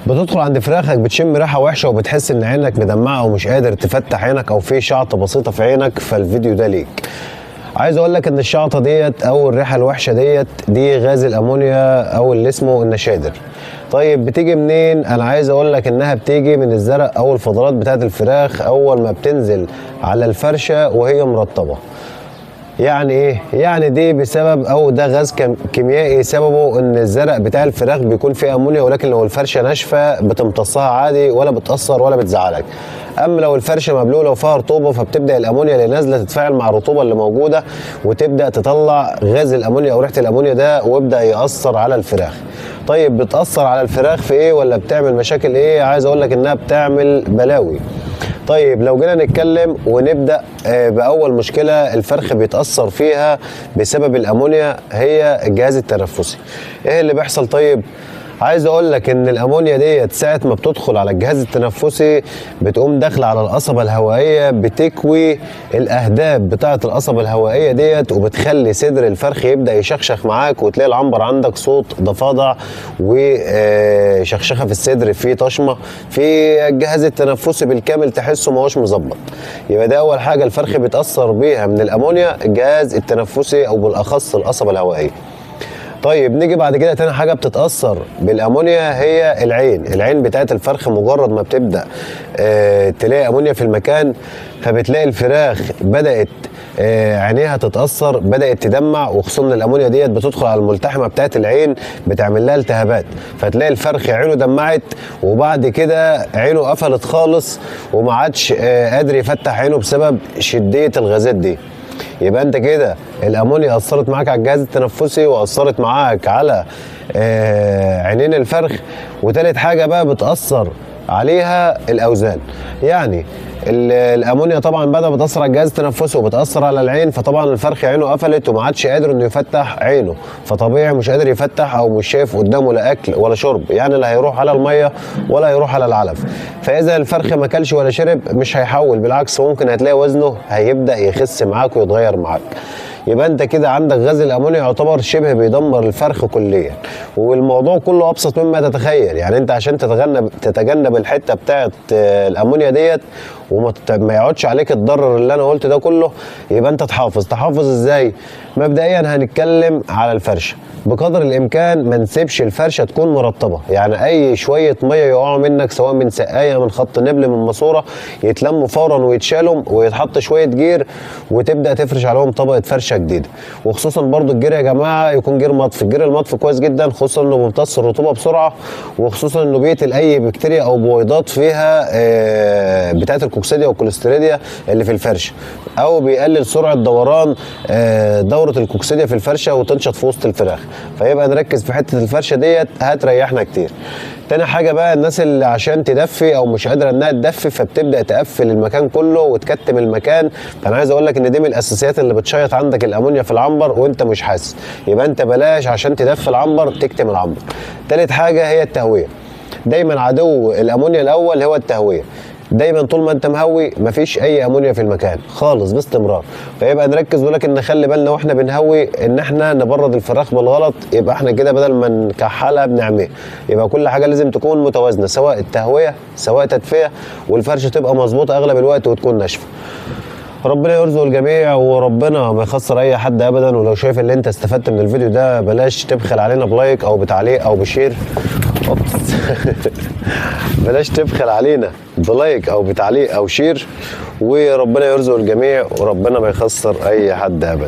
بتدخل عند فراخك بتشم ريحه وحشه وبتحس ان عينك مدمعه ومش قادر تفتح عينك او في شعطه بسيطه في عينك، فالفيديو ده ليك. عايز اقول لك ان الشعطه ديت او الريحه الوحشه ديت دي غاز الامونيا او اللي اسمه النشادر. طيب بتيجي منين؟ انا عايز اقول لك انها بتيجي من الزرق او الفضلات بتاعت الفراخ اول ما بتنزل على الفرشه وهي مرطبه. يعني ايه؟ يعني دي بسبب او ده غاز كيميائي سببه ان الزرق بتاع الفراخ بيكون فيه امونيا، ولكن لو الفرشه ناشفه بتمتصها عادي ولا بتاثر ولا بتزعلك. اما لو الفرشه مبلوله وفيها رطوبه فبتبدا الامونيا اللي نازله تتفاعل مع الرطوبه اللي موجوده وتبدا تطلع غاز الامونيا او ريحه الامونيا ده ويبدا ياثر على الفراخ. طيب بتاثر على الفراخ في ايه ولا بتعمل مشاكل ايه؟ عايز اقول لك انها بتعمل بلاوي. طيب لو جينا نتكلم ونبدا باول مشكله الفرخ بيتاثر فيها بسبب الامونيا هي الجهاز التنفسي. ايه اللي بيحصل؟ طيب عايز اقول لك ان الامونيا ديت ساعه ما بتدخل على الجهاز التنفسي بتقوم داخله على القصبه الهوائيه، بتكوي الاهداب بتاعه القصبه الهوائيه ديت وبتخلي صدر الفرخ يبدا يشخشخ معاك، وتلاقي العنبر عندك صوت ضفادع وشخشخه في الصدر، في طشمه في الجهاز التنفسي بالكامل تحسه ما هوش مظبط. يبقى ده اول حاجه الفرخ بيتاثر بيها من الامونيا، الجهاز التنفسي او بالاخص القصبه الهوائيه. طيب نيجي بعد كده تاني حاجه بتتاثر بالامونيا هي العين بتاعت الفرخ. مجرد ما بتبدا تلاقي امونيا في المكان فبتلاقي الفراخ بدات عينيها تتاثر، بدات تدمع، وخصوصا الامونيا ديت بتدخل على الملتحمه بتاعت العين بتعمل لها التهابات، فتلاقي الفرخ عينه دمعت وبعد كده عينه قفلت خالص وما عادش قادر يفتح عينه بسبب شديه الغازات دي. يبقى انت كده الامونيا اثرت معاك على الجهاز التنفسي واثرت معاك على عينين الفرخ. وتالت حاجه بقى بتاثر عليها الاوزان. يعني الامونيا طبعا بعد ما بتاثر على الجهاز التنفسي وبتاثر على العين، فطبعا الفرخ عينه قفلت وما عادش قادر انه يفتح عينه، فطبيعي مش قادر يفتح او مش شايف قدامه لا اكل ولا شرب، يعني لا هيروح على الميه ولا هيروح على العلف. فاذا الفرخ ما اكلش ولا شرب مش هيحول، بالعكس ممكن هتلاقي وزنه هيبدا يخس معاك ويتغير معاك. يبقى انت كده عندك غاز الامونيا يعتبر شبه بيدمر الفرخ كليا، والموضوع كله ابسط مما تتخيل. يعني انت عشان تتجنب الحته بتاعت الامونيا ديت وما يقعدش عليك الضرر اللي انا قلت ده كله، يبقى انت تحافظ ازاي؟ مبدئيا هنتكلم على الفرشه. بقدر الامكان ما نسيبش الفرشه تكون مرطبه، يعني اي شويه ميه يقعوا منك سواء من سقايه من خط نبل من ماسوره يتلموا فورا ويتشالوا ويتحط شويه جير وتبدا تفرش عليهم طبقه فرشه جديده. وخصوصا برضو الجير يا جماعه يكون جير مطفي. الجير المطفي كويس جدا، خصوصا انه بيمتص الرطوبه بسرعه، وخصوصا انه بيقتل اي بكتيريا او بويضات فيها بتاعه الكوكسيديا والكوليستيريديا اللي في الفرشه، او بيقلل سرعه دوران دوره الكوكسيديا في الفرشه وتنشط في وسط الفراخ. فيبقى نركز في حته الفرشه ديت هتريحنا كتير. تاني حاجه بقى الناس اللي عشان تدفي او مش قادره انها تدفي فبتبدا تقفل المكان كله وتكتم المكان، فانا عايز اقول لك ان دي من الاساسيات اللي بتشيط عندك الامونيا في العنبر وانت مش حاسس. يبقى انت بلاش عشان تدفي العنبر تكتم العنبر. تالت حاجه هي التهويه. دايما عدو الامونيا الاول هو التهويه. دايما طول ما انت مهوي مفيش اي امونيا في المكان خالص باستمرار. فيبقى نركز، ولكن نخلي بالنا واحنا بنهوي ان احنا نبرد الفراخ بالغلط، يبقى احنا كده بدل ما نكحلها بنعميها. يبقى كل حاجه لازم تكون متوازنه، سواء التهويه سواء تدفئه، والفرشه تبقى مظبوطه اغلب الوقت وتكون ناشفه. ربنا يرزق الجميع وربنا ما يخسر اي حد ابدا. ولو شايف ان انت استفدت من الفيديو ده بلاش تبخل علينا بلايك او بتعليق او بشير. بلاش تبخل علينا بلايك او بتعليق او شير، وربنا يرزق الجميع وربنا ما يخسر اي حد ابدا.